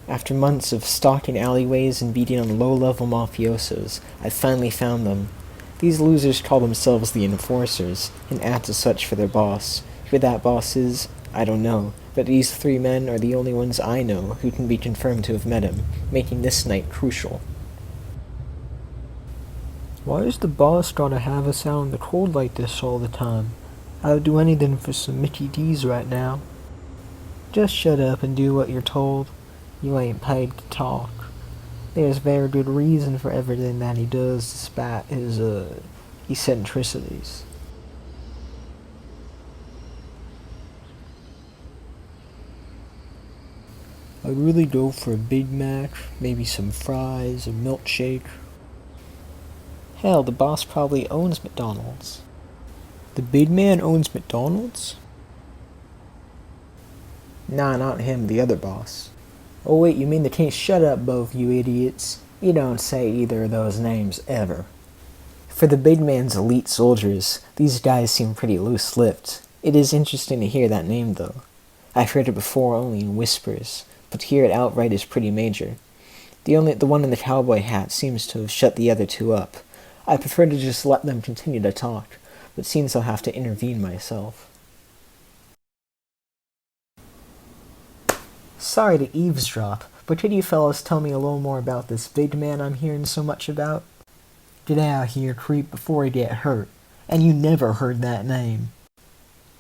After months of stalking alleyways and beating on low-level mafiosos, I finally found them. These losers call themselves the Enforcers, and act as such for their boss. Who that boss is, I don't know, but these three men are the only ones I know who can be confirmed to have met him, making this night crucial. Why is the boss gotta have us out in the cold like this all the time? I'd do anything for some Mickey D's right now. Just shut up and do what you're told. You ain't paid to talk. There's very good reason for everything that he does despite his, eccentricities. I'd really go for a Big Mac, maybe some fries, a milkshake. Hell, the boss probably owns McDonald's. The big man owns McDonald's? Nah, not him, the other boss. Oh wait, you mean the king? Shut up, both you idiots. You don't say either of those names ever. For the big man's elite soldiers, these guys seem pretty loose-lipped. It is interesting to hear that name, though. I've heard it before only in whispers, but to hear it outright is pretty major. The one in the cowboy hat seems to have shut the other two up. I prefer to just let them continue to talk, but seems I'll have to intervene myself. Sorry to eavesdrop, but could you fellas tell me a little more about this big man I'm hearing so much about? Get out here, creep, before you get hurt. And you never heard that name.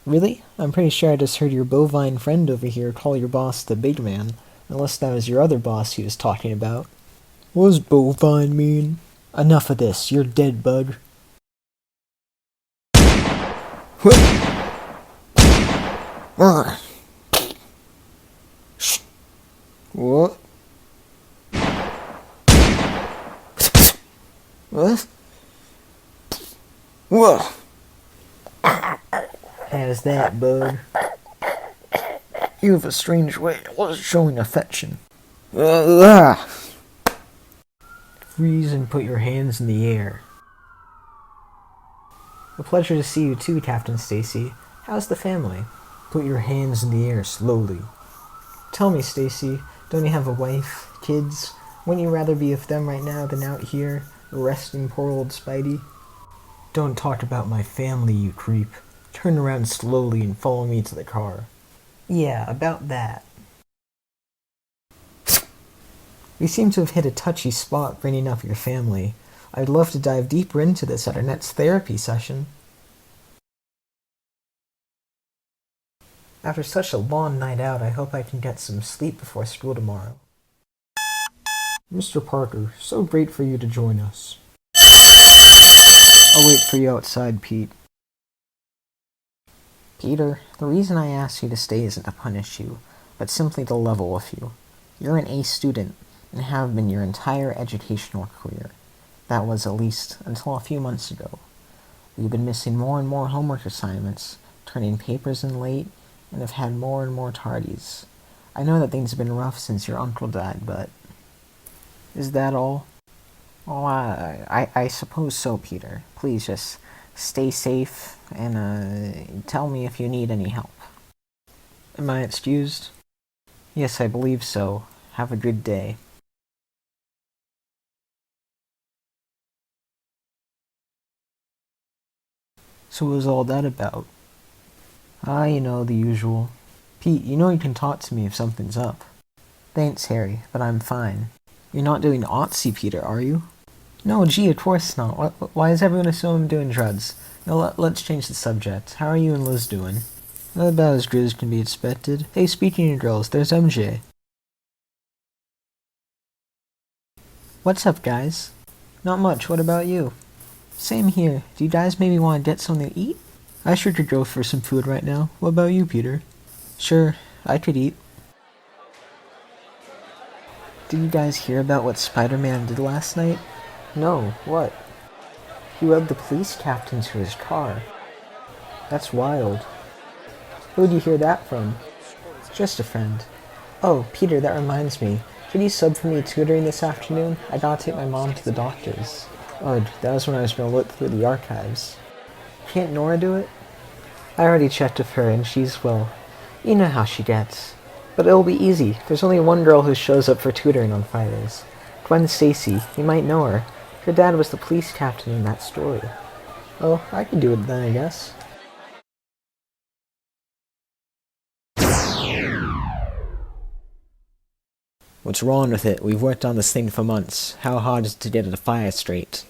Really? I'm pretty sure I just heard your bovine friend over here call your boss the big man, unless that was your other boss he was talking about. What does bovine mean? Enough of this, you're dead, bud. What? What? What? How's that, bud? You have a strange way of showing affection. Freeze and put your hands in the air. A pleasure to see you too, Captain Stacy. How's the family? Put your hands in the air slowly. Tell me, Stacy, don't you have a wife, kids? Wouldn't you rather be with them right now than out here, arresting poor old Spidey? Don't talk about my family, you creep. Turn around slowly and follow me to the car. Yeah, about that. We seem to have hit a touchy spot bringing up your family. I'd love to dive deeper into this at our next therapy session. After such a long night out, I hope I can get some sleep before school tomorrow. Mr. Parker, so great for you to join us. I'll wait for you outside, Pete. Peter, the reason I asked you to stay isn't to punish you, but simply to level with you. You're an A student, and have been your entire educational career. That was, at least, until a few months ago. We've been missing more and more homework assignments, turning papers in late, and have had more and more tardies. I know that things have been rough since your uncle died, but... Is that all? Oh, I suppose so, Peter. Please just stay safe, and tell me if you need any help. Am I excused? Yes, I believe so. Have a good day. So what was all that about? Ah, you know, the usual. Pete, you know you can talk to me if something's up. Thanks, Harry, but I'm fine. You're not doing Otzi, Peter, are you? No, gee, of course not. Why is everyone assuming I'm doing drugs? No, let's change the subject. How are you and Liz doing? About as good as can be expected. Hey, speaking of girls, there's MJ. What's up, guys? Not much, what about you? Same here. Do you guys maybe want to get something to eat? I sure could go for some food right now. What about you, Peter? Sure, I could eat. Did you guys hear about what Spider-Man did last night? No, what? He rode the police captain to his car. That's wild. Who'd you hear that from? Just a friend. Oh, Peter, that reminds me. Could you sub for me tutoring this afternoon? I gotta take my mom to the doctor's. Ugh, that was when I was gonna look through the archives. Can't Nora do it? I already checked with her and she's, well, you know how she gets. But it'll be easy. There's only one girl who shows up for tutoring on Fridays. Gwen Stacy. You might know her. Her dad was the police captain in that story. Oh, I could do it then, I guess. What's wrong with it? We've worked on this thing for months. How hard is it to get it to fire straight?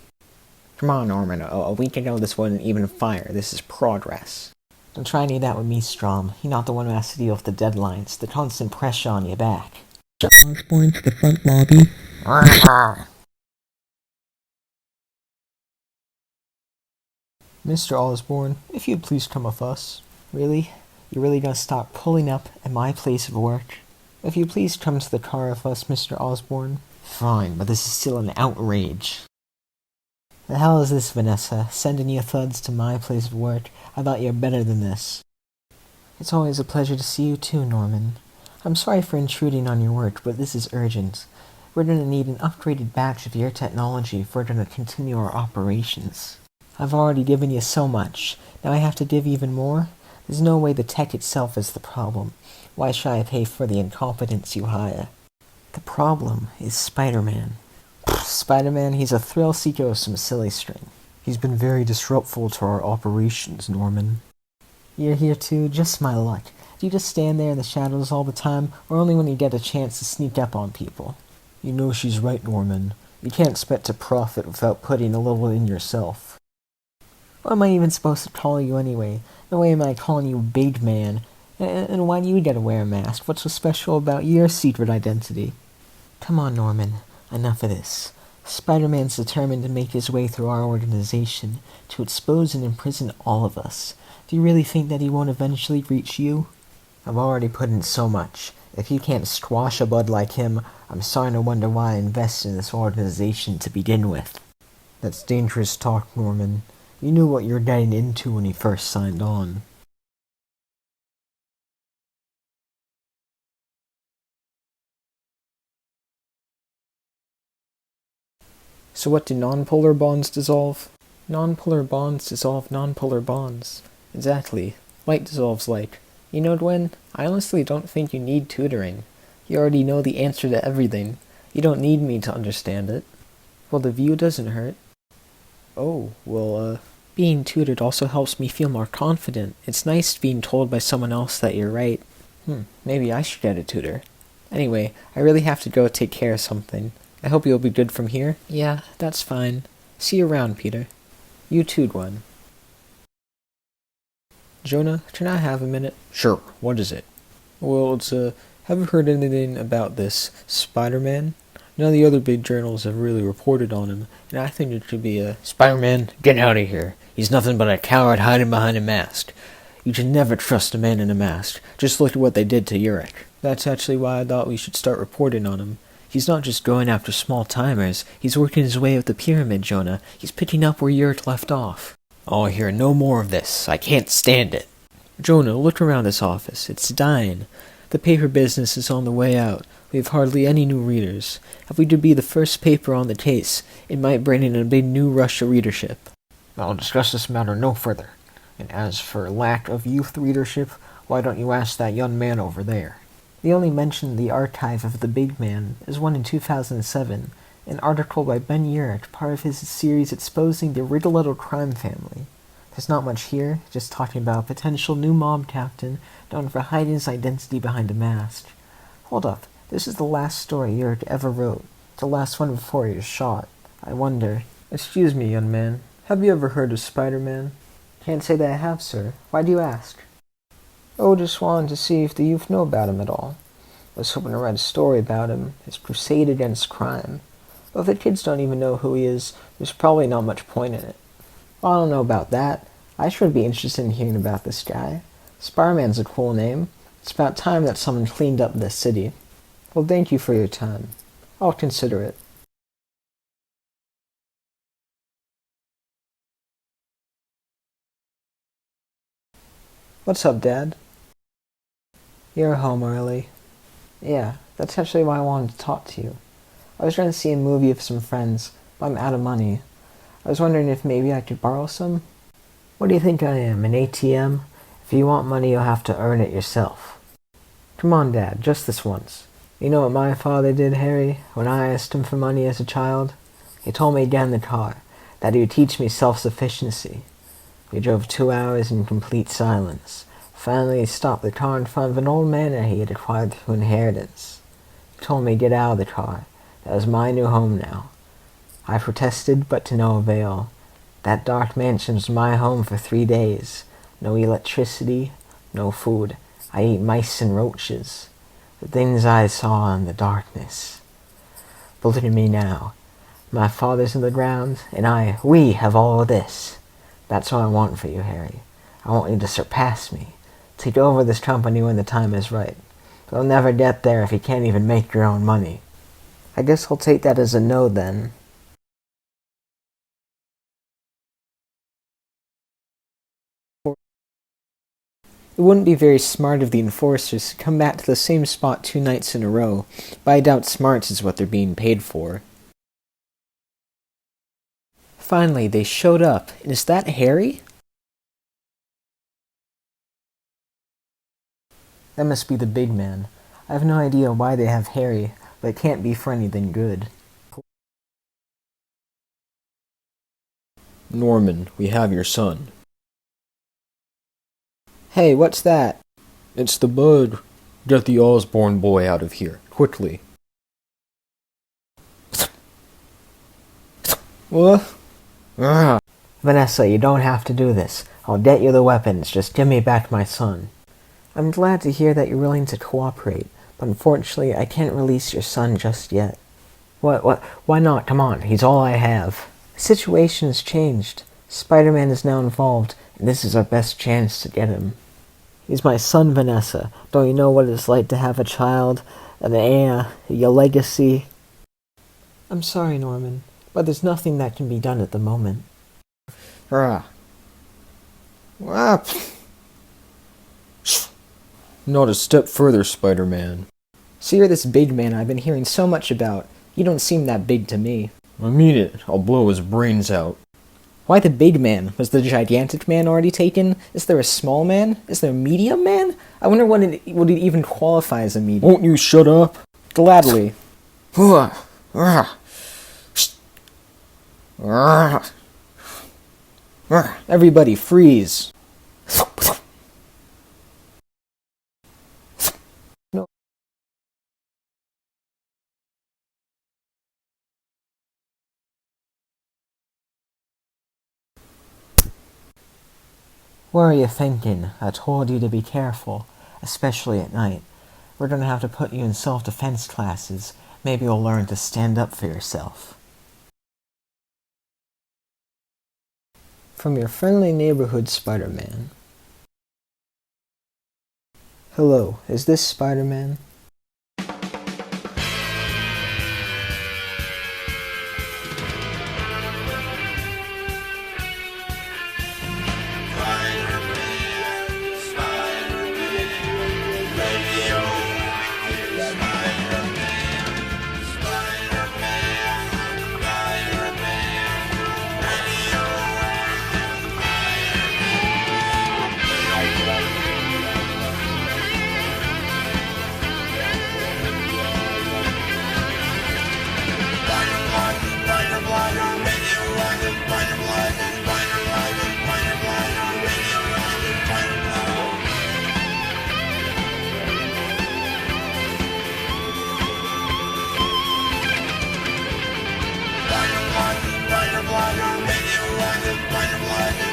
Come on, Norman. A week ago this wasn't even fire. This is progress. Don't try any of that with me, Strom. You're not the one who has to deal with the deadlines, the constant pressure on your back. Osborne to the front lobby. Mr. Osborne, if you'd please come with us. Really? You're really gonna start pulling up at my place of work? If you please come to the car with us, Mr. Osborne. Fine, but this is still an outrage. The hell is this, Vanessa? Sending your thugs to my place of work? I thought you were better than this. It's always a pleasure to see you too, Norman. I'm sorry for intruding on your work, but this is urgent. We're going to need an upgraded batch of your technology if we're going to continue our operations. I've already given you so much. Now I have to give even more? There's no way the tech itself is the problem. Why should I pay for the incompetence you hire? The problem is Spider-Man. Spider-Man, he's a thrill seeker of some silly string. He's been very disruptful to our operations, Norman. You're here too? Just my luck. Do you just stand there in the shadows all the time, or only when you get a chance to sneak up on people? You know she's right, Norman. You can't expect to profit without putting a little in yourself. What am I even supposed to call you anyway? No way am I calling you Big Man. And why do you gotta wear a mask? What's so special about your secret identity? Come on, Norman. Enough of this. Spider-Man's determined to make his way through our organization, to expose and imprison all of us. Do you really think that he won't eventually reach you? I've already put in so much. If you can't squash a bud like him, I'm starting to wonder why I invested in this organization to begin with. That's dangerous talk, Norman. You knew what you were getting into when you first signed on. So what do nonpolar bonds dissolve? Nonpolar bonds dissolve nonpolar bonds. Exactly. Light dissolves light. You know, Gwen, I honestly don't think you need tutoring. You already know the answer to everything. You don't need me to understand it. Well, the view doesn't hurt. Oh, well, being tutored also helps me feel more confident. It's nice being told by someone else that you're right. Maybe I should get a tutor. Anyway, I really have to go take care of something. I hope you'll be good from here. Yeah, that's fine. See you around, Peter. You too, Gwen. Jonah, can I have a minute? Sure, what is it? Well, have you heard anything about this Spider-Man? None of the other big journals have really reported on him, and I think it should be a... Spider-Man, get out of here. He's nothing but a coward hiding behind a mask. You should never trust a man in a mask. Just look at what they did to Urich. That's actually why I thought we should start reporting on him. He's not just going after small-timers. He's working his way up the pyramid, Jonah. He's picking up where Urich left off. I'll hear no more of this. I can't stand it. Jonah, look around this office. It's dying. The paper business is on the way out. We have hardly any new readers. If we could be the first paper on the case, it might bring in a big new rush of readership. I'll discuss this matter no further. And as for lack of youth readership, why don't you ask that young man over there? The only mention in the archive of the Big Man is one in 2007, an article by Ben Urich, part of his series exposing the Rigoletto crime family. There's not much here, just talking about a potential new mob captain known for hiding his identity behind a mask. Hold up, this is the last story Urich ever wrote, the last one before he was shot. I wonder... Excuse me, young man, have you ever heard of Spider-Man? Can't say that I have, sir. Why do you ask? Oh, just wanted to see if the youth know about him at all. I was hoping to write a story about him, his crusade against crime. But if the kids don't even know who he is, there's probably not much point in it. Well, I don't know about that. I should be interested in hearing about this guy. Spider-Man's a cool name. It's about time that someone cleaned up this city. Well, thank you for your time. I'll consider it. What's up, Dad? You're home early. Yeah, that's actually why I wanted to talk to you. I was trying to see a movie with some friends, but I'm out of money. I was wondering if maybe I could borrow some? What do you think I am, an ATM? If you want money, you'll have to earn it yourself. Come on, Dad, just this once. You know what my father did, Harry, when I asked him for money as a child? He told me to get in the car, that he would teach me self-sufficiency. We drove 2 hours in complete silence. Finally, he stopped the car in front of an old manor he had acquired through inheritance. He told me to get out of the car. That was my new home now. I protested, but to no avail. That dark mansion was my home for 3 days. No electricity, no food. I ate mice and roaches. The things I saw in the darkness. But look at me now. My father's in the ground, and we have all of this. That's what I want for you, Harry. I want you to surpass me. Take over this company when the time is right. But you'll never get there if you can't even make your own money. I guess I'll take that as a no then. It wouldn't be very smart of the enforcers to come back to the same spot 2 nights in a row, but I doubt smarts is what they're being paid for. Finally, they showed up, and is that Harry? That must be the big man. I have no idea why they have Harry, but it can't be for anything good. Norman, we have your son. Hey, what's that? It's the bud. Get the Osborne boy out of here, quickly. What? Vanessa, you don't have to do this. I'll get you the weapons. Just give me back my son. I'm glad to hear that you're willing to cooperate, but unfortunately I can't release your son just yet. What? Why not? Come on, he's all I have. The situation has changed. Spider-Man is now involved, and this is our best chance to get him. He's my son, Vanessa. Don't you know what it's like to have a child, an heir, your legacy? I'm sorry, Norman, but there's nothing that can be done at the moment. Not a step further, Spider-Man. So you're this big man I've been hearing so much about. You don't seem that big to me. I mean it. I'll blow his brains out. Why the big man? Was the gigantic man already taken? Is there a small man? Is there a medium man? I wonder would it even qualify as a medium. Won't you shut up? Gladly. Everybody freeze. No. What are you thinking? I told you to be careful, especially at night. We're gonna have to put you in self-defense classes. Maybe you'll learn to stand up for yourself. From your friendly neighborhood Spider-Man. Hello, is this Spider-Man? Spider-Man,